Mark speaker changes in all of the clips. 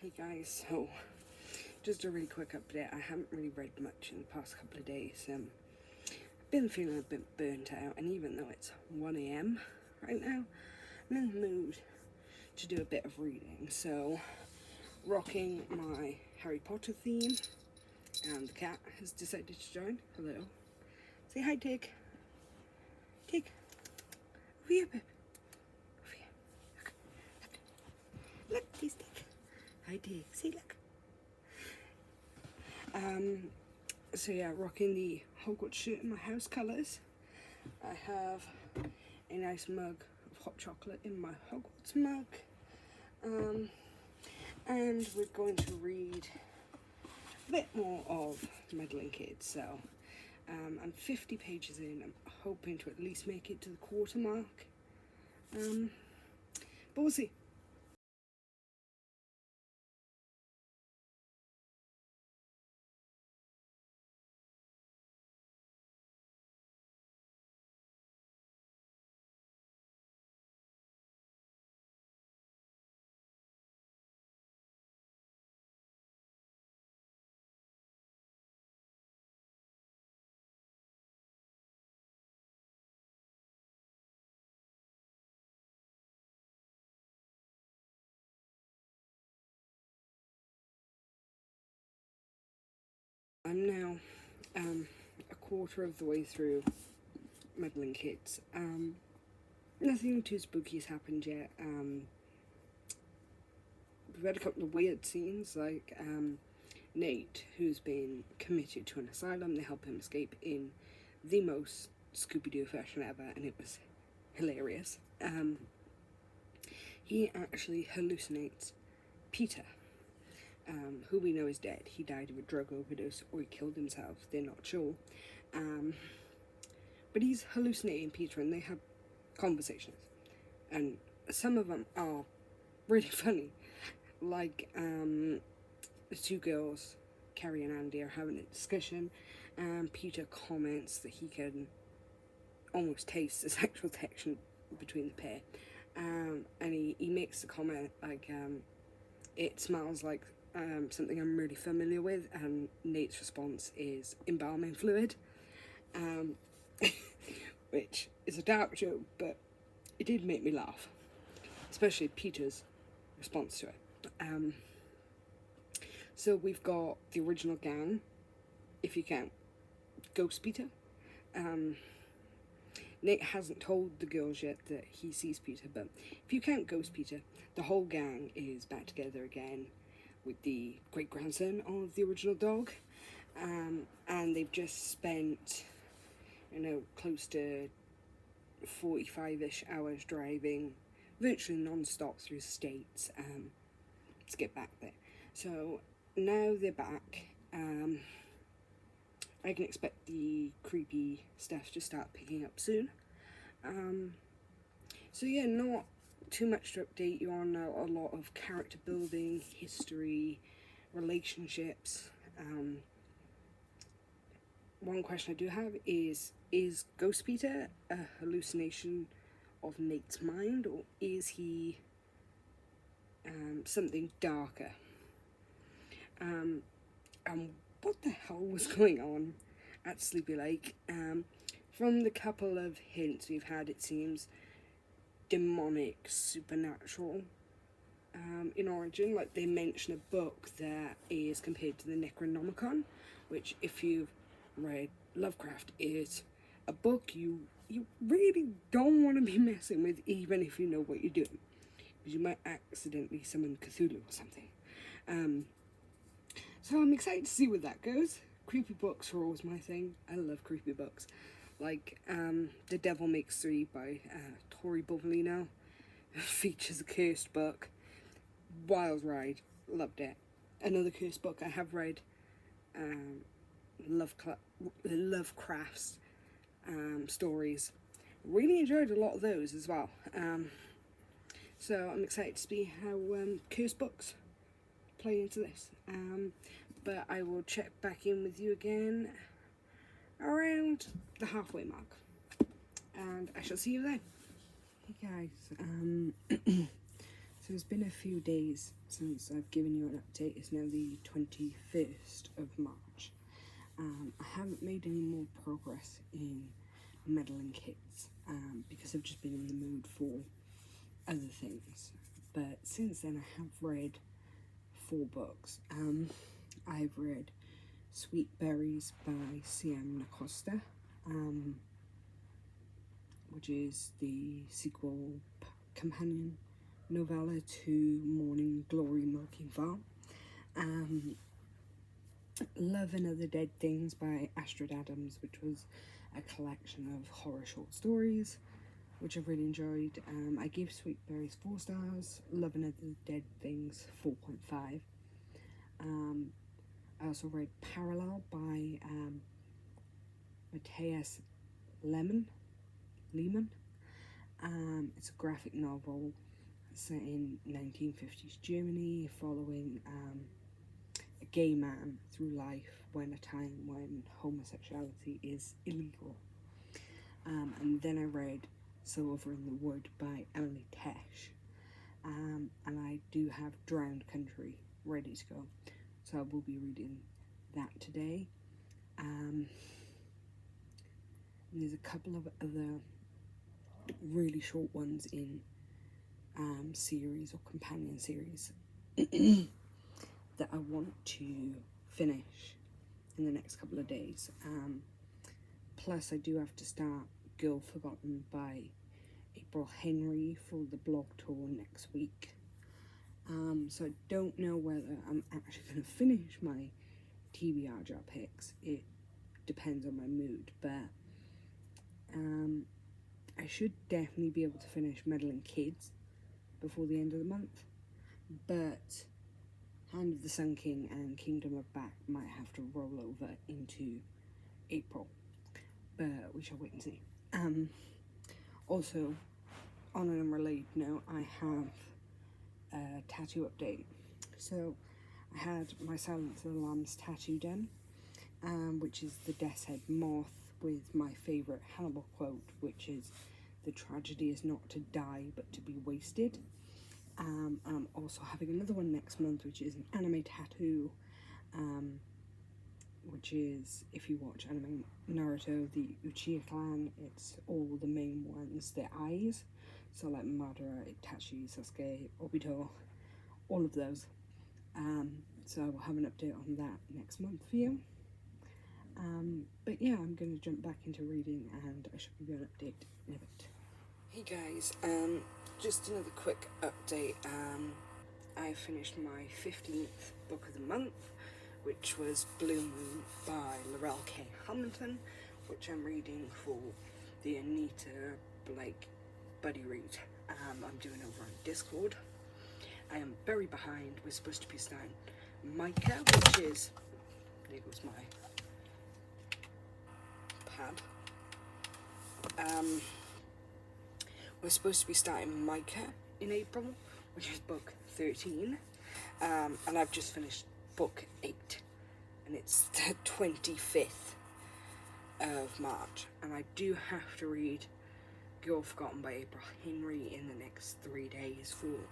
Speaker 1: Hey guys, so just a really quick update. I haven't really read much in the past couple of days. I've been feeling a bit burnt out, and even though it's 1 a.m. right now, I'm in the mood to do a bit of reading. So, rocking my Harry Potter theme, and the cat has decided to join. Hello. Say hi, Tig. Tig. Over here, babe. Over here. Look. Look. Look, there's Tig. Hi, Tig. See, look. So yeah, rocking the Hogwarts shirt in my house colours. I have a nice mug of hot chocolate in my Hogwarts mug. And we're going to read a bit more of Meddling Kids. So I'm 50 pages in. I'm hoping to at least make it to the quarter mark. But we'll see. I'm now a quarter of the way through Meddling Kids. Nothing too spooky has happened yet. We've had a couple of weird scenes, like Nate, who's been committed to an asylum. They help him escape in the most Scooby-Doo fashion ever, and it was hilarious. He actually hallucinates Peter, who we know is dead. He died of a drug overdose or he killed himself. They're not sure. But he's hallucinating Peter, and they have conversations. And some of them are really funny. Like, the two girls, Carrie and Andy, are having a discussion, and Peter comments that he can almost taste the sexual tension between the pair. And he makes the comment, like, it smells like something I'm really familiar with, and Nate's response is embalming fluid, which is a dark joke, but it did make me laugh, especially Peter's response to it. So we've got the original gang, if you count Ghost Peter. Nate hasn't told the girls yet that he sees Peter, but if you count Ghost Peter, the whole gang is back together again with the great-grandson of the original dog. And they've just spent, close to 45-ish hours driving virtually non-stop through the states to get back there. So now they're back. I can expect the creepy stuff to start picking up soon. So yeah, not too much to update you on. A lot of character building, history, relationships. One question I do have is Ghost Peter a hallucination of Nate's mind, or is he something darker? And what the hell was going on at Sleepy Lake? From the couple of hints we've had, it seems demonic, supernatural in origin. Like, they mention a book that is compared to the Necronomicon, which, if you've read Lovecraft, is a book you really don't want to be messing with, even if you know what you're doing, because you might accidentally summon Cthulhu or something. So I'm excited to see where that goes. Creepy books are always my thing. I love creepy books. Like, The Devil Makes Three by Tori Bovalino features a cursed book. Wild ride. Loved it. Another cursed book I have read, Lovecraft's stories. Really enjoyed a lot of those as well. So I'm excited to see how cursed books play into this. But I will check back in with you again around the halfway mark, and I shall see you then. Hey guys, So it's been a few days since I've given you an update. It's now the 21st of March. I haven't made any more progress in meddling kids because I've just been in the mood for other things. But since then I have read 4 books. I've read Sweet Berries by C.M. Nacosta, which is the sequel companion novella to Morning Glory Milking Farm. Love and Other Dead Things by Astrid Adams, which was a collection of horror short stories, which I've really enjoyed. I gave Sweet Berries 4 stars, Love and Other Dead Things 4.5. I also read Parallel by Matthias Lehmann. It's a graphic novel set in 1950s Germany, following a gay man through life when a time when homosexuality is illegal. And then I read Silver in the Wood by Emily Tesh, and I do have Drowned Country ready to go, so I will be reading that today. And there's a couple of other really short ones in series or companion series that I want to finish in the next couple of days. Plus I do have to start Girl Forgotten by April Henry for the blog tour next week. So I don't know whether I'm actually going to finish my TBR job picks. It depends on my mood, but I should definitely be able to finish Meddling Kids before the end of the month, but Hand of the Sun King and Kingdom of Back might have to roll over into April, but we shall wait and see. Also, on an unrelated note, I have a tattoo update. So I had my Silence of the Lambs tattoo done, which is the Death's Head moth with my favourite Hannibal quote, which is, "The tragedy is not to die but to be wasted." I'm also having another one next month, which is an anime tattoo, which is, if you watch anime Naruto, the Uchiha clan, it's all the main ones, their eyes, so like Madara, Itachi, Sasuke, Obito, all of those. So I will have an update on that next month for you. But yeah, I'm going to jump back into reading, and I shall give you an update in a bit. Hey guys, just another quick update. I finished my 15th book of the month, which was Blue Moon by Laurel K. Hamilton, which I'm reading for the Anita Blake buddy read I'm doing over on Discord. I am very behind. We're supposed to be starting Micah, which is, there goes my pad. We're supposed to be starting Micah in April, which is book 13, and I've just finished book 8, and it's the 25th of March, and I do have to read Girl Forgotten by April Henry in the next 3 days for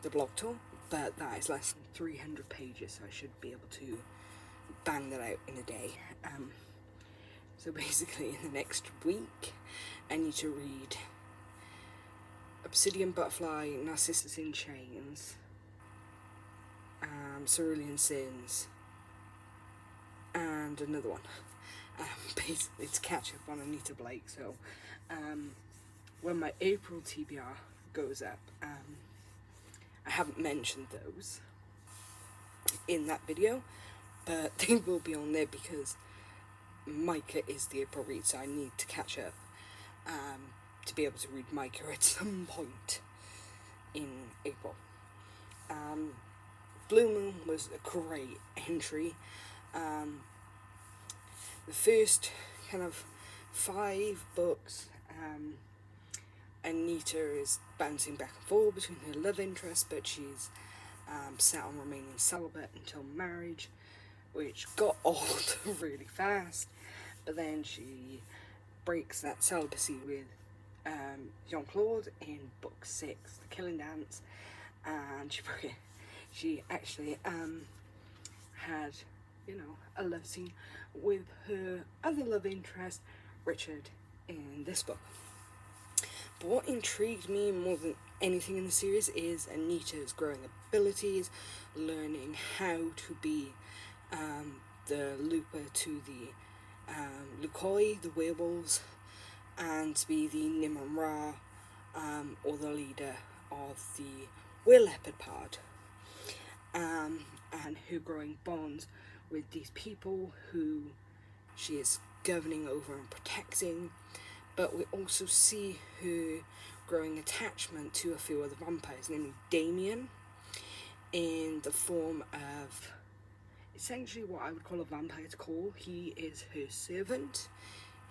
Speaker 1: the blog tour, but that is less than 300 pages, so I should be able to bang that out in a day. So basically in the next week I need to read Obsidian Butterfly, Narcissus in Chains, Cerulean Sins, and another one. Basically to catch up on Anita Blake. So when my April TBR goes up, I haven't mentioned those in that video, but they will be on there because Micah is the April read, so I need to catch up to be able to read Micah at some point in April. Blue Moon was a great entry. The first kind of 5 books, Anita is bouncing back and forth between her love interest, but she's set on remaining celibate until marriage, which got old really fast, but then she breaks that celibacy with Jean-Claude in book 6, The Killing Dance, and she actually had, you know, a love scene with her other love interest, Richard, in this book. But what intrigued me more than anything in the series is Anita's growing abilities, learning how to be the looper to the Lukoi, the werewolves, and to be the Nimon Ra, or the leader of the were leopard part, and her growing bonds with these people who she is governing over and protecting. But we also see her growing attachment to a few other vampires, namely Damien, in the form of essentially what I would call a vampire's call. He is her servant.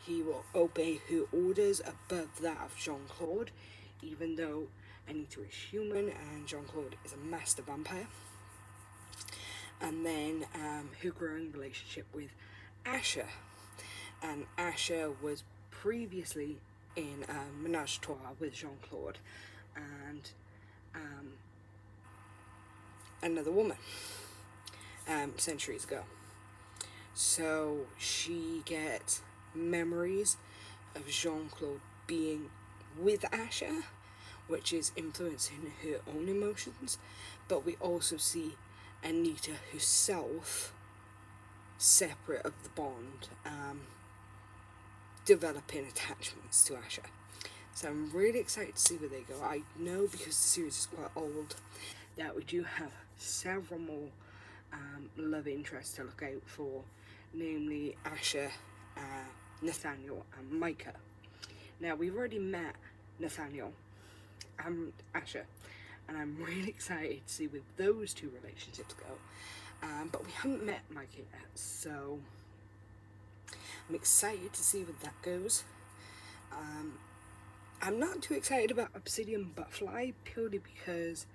Speaker 1: He will obey her orders above that of Jean-Claude, even though Anita is human and Jean-Claude is a master vampire. And then her growing relationship with Asher. And Asher was previously in Menage a Trois with Jean-Claude and another woman centuries ago. So she gets memories of Jean-Claude being with Asher, which is influencing her own emotions, but we also see Anita herself, separate of the bond, developing attachments to Asher. So I'm really excited to see where they go. I know, because the series is quite old, that we do have several more love interests to look out for, namely Asher, Nathaniel and Micah. Now, we've already met Nathaniel and Asher, and I'm really excited to see where those two relationships go, but we haven't met Micah yet, so I'm excited to see where that goes. I'm not too excited about Obsidian Butterfly, purely because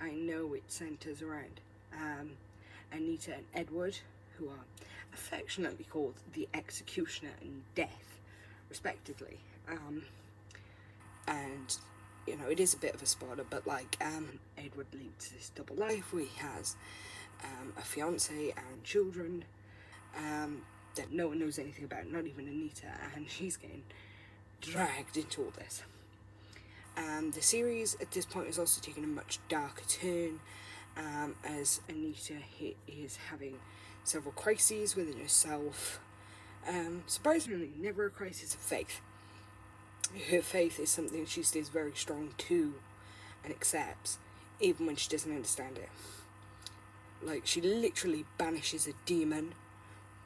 Speaker 1: I know it centres around Anita and Edward, who are affectionately called the Executioner and Death, respectively. And, you know, it is a bit of a spoiler, but, like, Edward leads this double life where he has a fiancée and children that no one knows anything about, not even Anita, and she's getting dragged into all this. The series at this point is also taking a much darker turn, as Anita is having several crises within herself. Surprisingly, never a crisis of faith. Her faith is something she stays very strong to and accepts, even when she doesn't understand it. Like, she literally banishes a demon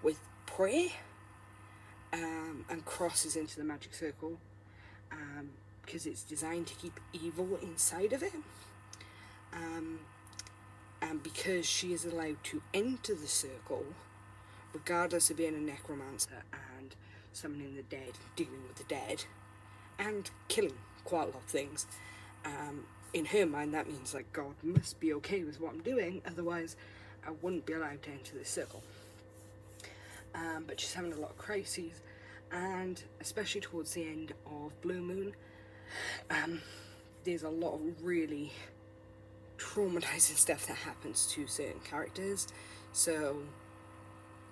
Speaker 1: with prayer, and crosses into the magic circle, because it's designed to keep evil inside of it. And because she is allowed to enter the circle, regardless of being a necromancer and summoning the dead, dealing with the dead, and killing quite a lot of things, in her mind that means, like, God must be okay with what I'm doing, otherwise I wouldn't be allowed to enter the circle. But she's having a lot of crises, and especially towards the end of Blue Moon, there's a lot of really traumatizing stuff that happens to certain characters. So,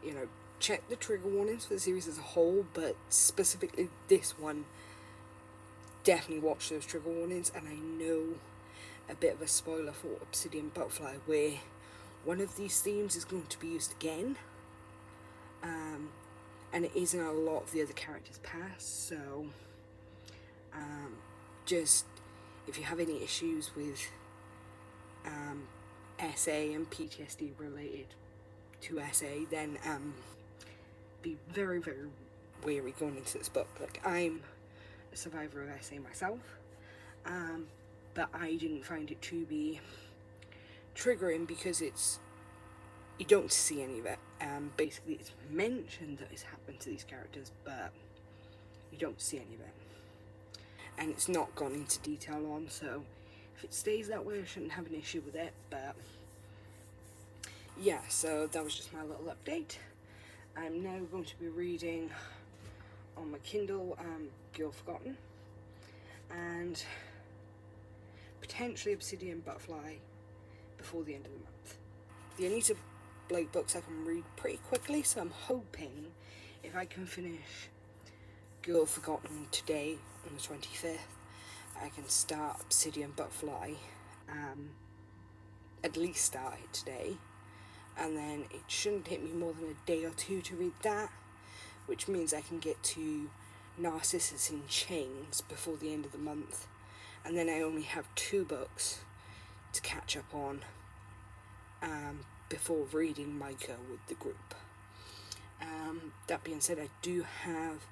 Speaker 1: you know, check the trigger warnings for the series as a whole, but specifically this one, definitely watch those trigger warnings. And I know a bit of a spoiler for Obsidian Butterfly, where one of these themes is going to be used again, and it is in a lot of the other characters' past. So just, if you have any issues with SA and PTSD related to SA, then be very, very wary going into this book. Like, I'm a survivor of SA myself, but I didn't find it to be triggering because you don't see any of it. Basically, it's mentioned that it's happened to these characters, but you don't see any of it, and it's not gone into detail on. So if it stays that way, I shouldn't have an issue with it. But yeah, so that was just my little update. I'm now going to be reading on my Kindle Girl Forgotten, and potentially Obsidian Butterfly before the end of the month. The Anita Blake books I can read pretty quickly, so I'm hoping if I can finish Girl Forgotten today on the 25th, I can start Obsidian Butterfly, at least start it today, and then it shouldn't take me more than a day or two to read that, which means I can get to Narcissus in Chains before the end of the month, and then I only have 2 books to catch up on before reading Micah with the group. That being said, I do have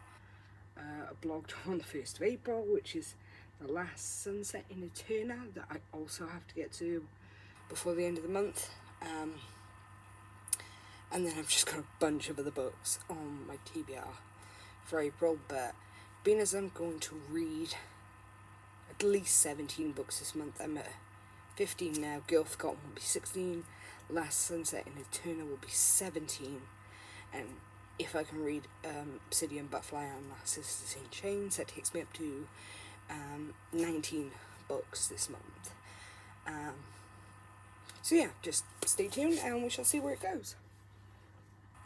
Speaker 1: a blog on the 1st of April, which is The Last Sunset in Eterna, that I also have to get to before the end of the month. And then I've just got a bunch of other books on my TBR for April, but being as I'm going to read at least 17 books this month, I'm at 15 now. Girl Forgotten will be 16, Last Sunset in Eterna will be 17, and if I can read Obsidian Butterfly and Narcissus in Chains, that takes me up to 19 books this month. So yeah, just stay tuned and we shall see where it goes.